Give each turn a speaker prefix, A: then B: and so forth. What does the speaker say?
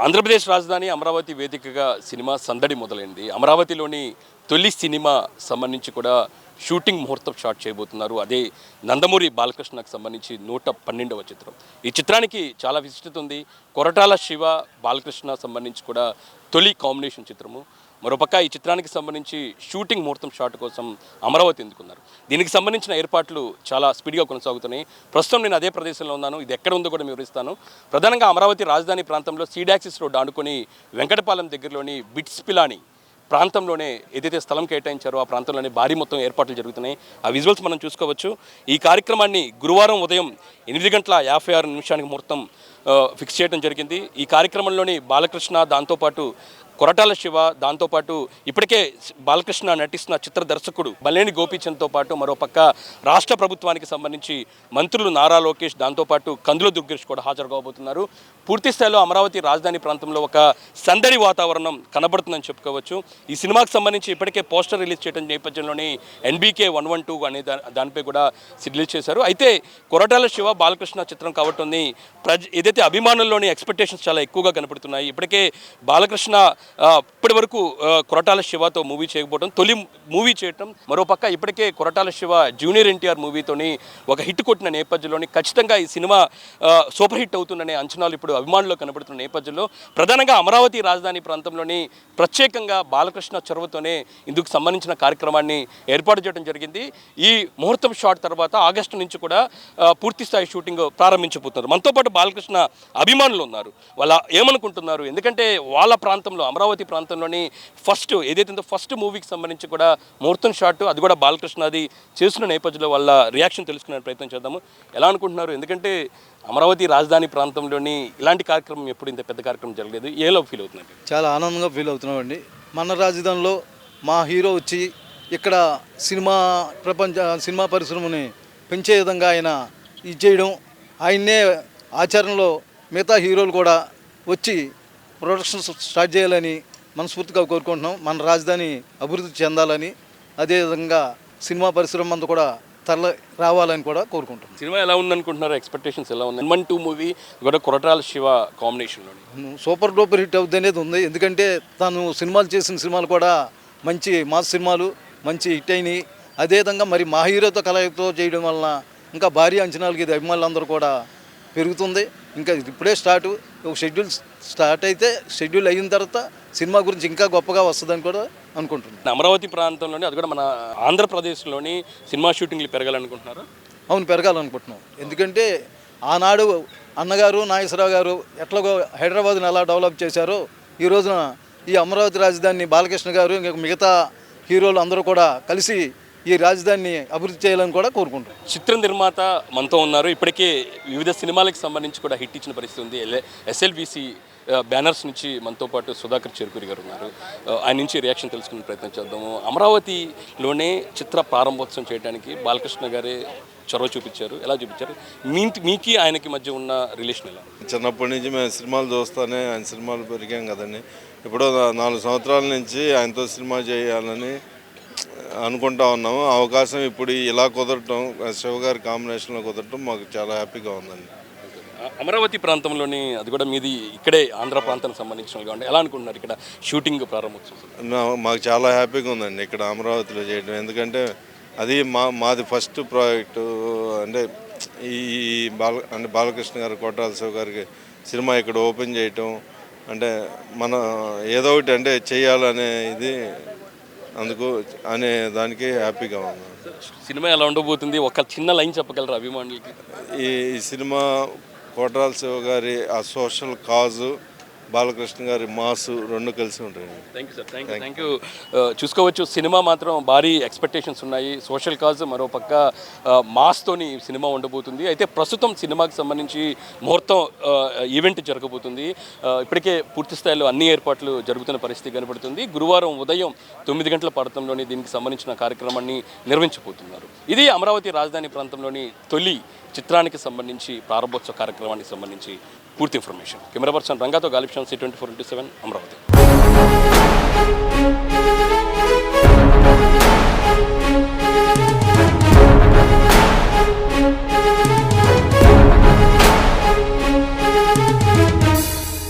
A: ఆంధ్రప్రదేశ్ రాజధాని అమరావతి వేదికగా సినిమా సందడి మొదలైంది. అమరావతిలోని తొలి సినిమా సంబంధించి కూడా షూటింగ్ ముహూర్తం స్టార్ట్ చేయబోతున్నారు. అదే నందమూరి బాలకృష్ణకు సంబంధించి 112వ చిత్రం. ఈ చిత్రానికి చాలా విశిష్టత ఉంది. కొరటాల శివ బాలకృష్ణ సంబంధించి కూడా తొలి కాంబినేషన్ చిత్రము. మరోపక్క ఈ చిత్రానికి సంబంధించి షూటింగ్ ముహూర్తం షాట్ కోసం అమరావతి ఎందుకున్నారు. దీనికి సంబంధించిన ఏర్పాట్లు చాలా స్పీడ్గా కొనసాగుతున్నాయి. ప్రస్తుతం నేను అదే ప్రదేశంలో ఉన్నాను. ఇది ఎక్కడ ఉందో కూడా వివరిస్తాను. ప్రధానంగా అమరావతి రాజధాని ప్రాంతంలో సీడాక్సిస్ రోడ్ ఆనుకొని వెంకటపాలెం దగ్గరలోని బిట్స్ పిలాని ప్రాంతంలోనే ఏదైతే స్థలం కేటాయించారో ఆ ప్రాంతంలోనే భారీ మొత్తం ఏర్పాట్లు జరుగుతున్నాయి. ఆ విజువల్స్ మనం చూసుకోవచ్చు. ఈ కార్యక్రమాన్ని గురువారం ఉదయం 8:56 ముహూర్తం ఫిక్స్ చేయడం జరిగింది. ఈ కార్యక్రమంలోని బాలకృష్ణ, దాంతోపాటు కొరటాల శివ, దాంతోపాటు ఇప్పటికే బాలకృష్ణ నటిస్తున్న చిత్ర దర్శకుడు బల్లేని గోపీచంద్తో పాటు మరోపక్క రాష్ట్ర ప్రభుత్వానికి సంబంధించి మంత్రులు నారా లోకేష్, దాంతోపాటు కందుల దుర్గేష్ కూడా హాజరు కాబోతున్నారు. పూర్తి స్థాయిలో అమరావతి రాజధాని ప్రాంతంలో ఒక సందడి వాతావరణం కనబడుతుందని చెప్పుకోవచ్చు. ఈ సినిమాకి సంబంధించి ఇప్పటికే పోస్టర్ రిలీజ్ చేయడం నేపథ్యంలోని NBK 112 అనే దానిపై కూడా రిలీజ్ చేశారు. అయితే కొరటాల శివ బాలకృష్ణ చిత్రం కాబట్టి ఏదైతే అభిమానుల్లోని ఎక్స్పెక్టేషన్స్ చాలా ఎక్కువగా కనపడుతున్నాయి. ఇప్పటికే బాలకృష్ణ ఇప్పటి వరకు కొరటాల శివతో మూవీ చేయకపోవడం, తొలి మూవీ చేయటం, మరోపక్క ఇప్పటికే కొరటాల శివ జూనియర్ NTR మూవీతోని ఒక హిట్ కొట్టిన నేపథ్యంలోని ఖచ్చితంగా ఈ సినిమా సూపర్ హిట్ అవుతుందనే అంచనాలు ఇప్పుడు అభిమానుల్లో కనబడుతున్న నేపథ్యంలో ప్రధానంగా అమరావతి రాజధాని ప్రాంతంలోని ప్రత్యేకంగా బాలకృష్ణ చొరవతోనే ఇందుకు సంబంధించిన కార్యక్రమాన్ని ఏర్పాటు చేయడం జరిగింది. ఈ ముహూర్తం షాట్ తర్వాత ఆగస్టు నుంచి కూడా పూర్తి స్థాయి షూటింగ్ ప్రారంభించబోతున్నారు. మనతో పాటు బాలకృష్ణ అభిమానులు ఉన్నారు. వాళ్ళ ఏమనుకుంటున్నారు, ఎందుకంటే వాళ్ళ ప్రాంతంలో అమరావతి ప్రాంతంలోని ఫస్ట్ మూవీకి సంబంధించి కూడా ముహూర్తం షాట్ అది కూడా బాలకృష్ణ అది చేస్తున్న నేపథ్యంలో వాళ్ళ రియాక్షన్ తెలుసుకునే ప్రయత్నం చేద్దాము. ఎలా అనుకుంటున్నారు, ఎందుకంటే అమరావతి రాజధాని ప్రాంతంలోని ఇలాంటి కార్యక్రమం ఎప్పుడు ఇంత పెద్ద కార్యక్రమం జరగలేదు, ఏలో ఫీల్ అవుతుందండి?
B: చాలా ఆనందంగా ఫీల్ అవుతున్నామండి. మన రాజధానిలో మా హీరో వచ్చి ఇక్కడ సినిమా పరిశ్రమని పెంచే విధంగా ఆయన ఇది చేయడం, ఆయన్నే ఆచరణలో మిగతా హీరోలు కూడా వచ్చి ప్రొడక్షన్ స్టార్ట్ చేయాలని మనస్ఫూర్తిగా కోరుకుంటున్నాం. మన రాజధాని అభివృద్ధి చెందాలని, అదేవిధంగా సినిమా పరిశ్రమ అంతా కూడా రావాలని కూడా కోరుకుంటున్నాం.
A: సినిమా ఎలా ఉందనుకుంటున్నారు, ఎక్స్పెక్టేషన్స్ ఎలా ఉంది? 1-2 మూవీ కూడా కొరటాల శివ కాంబినేషన్లో
B: సూపర్ డూపర్ హిట్ అవుతుంది అనేది ఉంది. ఎందుకంటే తను చేసిన సినిమాలు కూడా మంచి మాస్ సినిమాలు, మంచి హిట్ అయినాయి. అదేవిధంగా మరి మా హీరోతో కలయితో చేయడం వలన ఇంకా భారీ అంచనాలకి ఇది అభిమానులందరూ కూడా పెరుగుతుంది. ఇంకా ఇప్పుడే ఒక షెడ్యూల్ స్టార్ట్ అయితే షెడ్యూల్ అయిన తర్వాత సినిమా గురించి ఇంకా గొప్పగా వస్తుందని కూడా అనుకుంటున్నాను.
A: అమరావతి ప్రాంతంలోని అది కూడా మన ఆంధ్రప్రదేశ్లోని సినిమా షూటింగ్లు పెరగాలనుకుంటున్నారు?
B: అవును, పెరగాలనుకుంటున్నాం. ఎందుకంటే ఆనాడు అన్నగారు నాగేశ్వరరావు గారు ఎట్లాగో హైదరాబాద్ని ఎలా డెవలప్ చేశారో ఈ రోజున ఈ అమరావతి రాజధానిని బాలకృష్ణ గారు ఇంకా మిగతా హీరోలు అందరూ కూడా కలిసి ఈ రాజధానిని అభివృద్ధి చేయాలని కూడా కోరుకుంటున్నాం.
A: చిత్ర నిర్మాత మనతో ఉన్నారు. ఇప్పటికే వివిధ సినిమాలకు సంబంధించి కూడా హిట్ ఇచ్చిన పరిస్థితి ఉంది. SLBC బ్యానర్స్ నుంచి మనతో పాటు సుధాకర్ చెరుకూరి గారు ఉన్నారు. ఆయన నుంచి రియాక్షన్ తెలుసుకునే ప్రయత్నం చేద్దాము. అమరావతిలోనే చిత్ర ప్రారంభోత్సవం చేయడానికి బాలకృష్ణ గారే చొరవ చూపించారు. ఎలా చూపించారు? మీకి ఆయనకి మధ్య ఉన్న రిలేషన్ ఎలా?
C: చిన్నప్పటి నుంచి మేము సినిమాలు చూస్తానే ఆయన సినిమాలు పెరిగాం కదండి. ఇప్పుడు 4 సంవత్సరాల నుంచి ఆయనతో సినిమా చేయాలని అనుకుంటా ఉన్నాము. అవకాశం ఇప్పుడు ఇలా కుదరటం, శివగారి కాంబినేషన్లో కుదరటం మాకు చాలా హ్యాపీగా ఉందండి.
A: అమరావతి ప్రాంతంలోని అది కూడా మీది ఇక్కడే ఆంధ్ర ప్రాంతానికి సంబంధించిన కాబట్టి ఎలా అనుకుంటున్నారు ఇక్కడ షూటింగ్ ప్రారంభోత్సవం?
C: మాకు చాలా హ్యాపీగా ఉందండి ఇక్కడ అమరావతిలో చేయడం. ఎందుకంటే అది మాది ఫస్ట్ ప్రాజెక్టు. అంటే ఈ బాలకృష్ణ గారు, కొట్టాల శివ గారికి సినిమా ఇక్కడ ఓపెన్ చేయటం అంటే మన ఏదో ఒకటి అంటే చేయాలనే ఇది అందుకు అనే దానికి హ్యాపీగా ఉంది.
A: సినిమా ఎలా ఉండబోతుంది, ఒక చిన్న లైన్ చెప్పగలరా అభిమానులకి?
C: ఈ సినిమా కొట్టాల శివ గారి ఆ సోషల్ కాజు, బాలకృష్ణ గారి మాసు రెండు కలిసి ఉంటాయి.
A: Thank you sir, thank you. చూసుకోవచ్చు, సినిమా మాత్రం భారీ ఎక్స్పెక్టేషన్స్ ఉన్నాయి. సోషల్ కాజ్, మరో పక్క మాస్తోని సినిమా ఉండబోతుంది. అయితే ప్రస్తుతం సినిమాకి సంబంధించి ముహూర్తం ఈవెంట్ జరగబోతుంది. ఇప్పటికే పూర్తి స్థాయిలో అన్ని ఏర్పాట్లు జరుగుతున్న పరిస్థితి కనబడుతుంది. గురువారం ఉదయం 9 గంటల ప్రాంతంలోని దీనికి సంబంధించిన కార్యక్రమాన్ని నిర్వహించబోతున్నారు. ఇది అమరావతి రాజధాని ప్రాంతంలోని తొలి చిత్రానికి సంబంధించి ప్రారంభోత్సవ కార్యక్రమానికి సంబంధించి పూర్తి ఇన్ఫర్మేషన్. కెమెరా పర్సన్ రంగాతో గాలిబ్, C24/7 అమరావతి.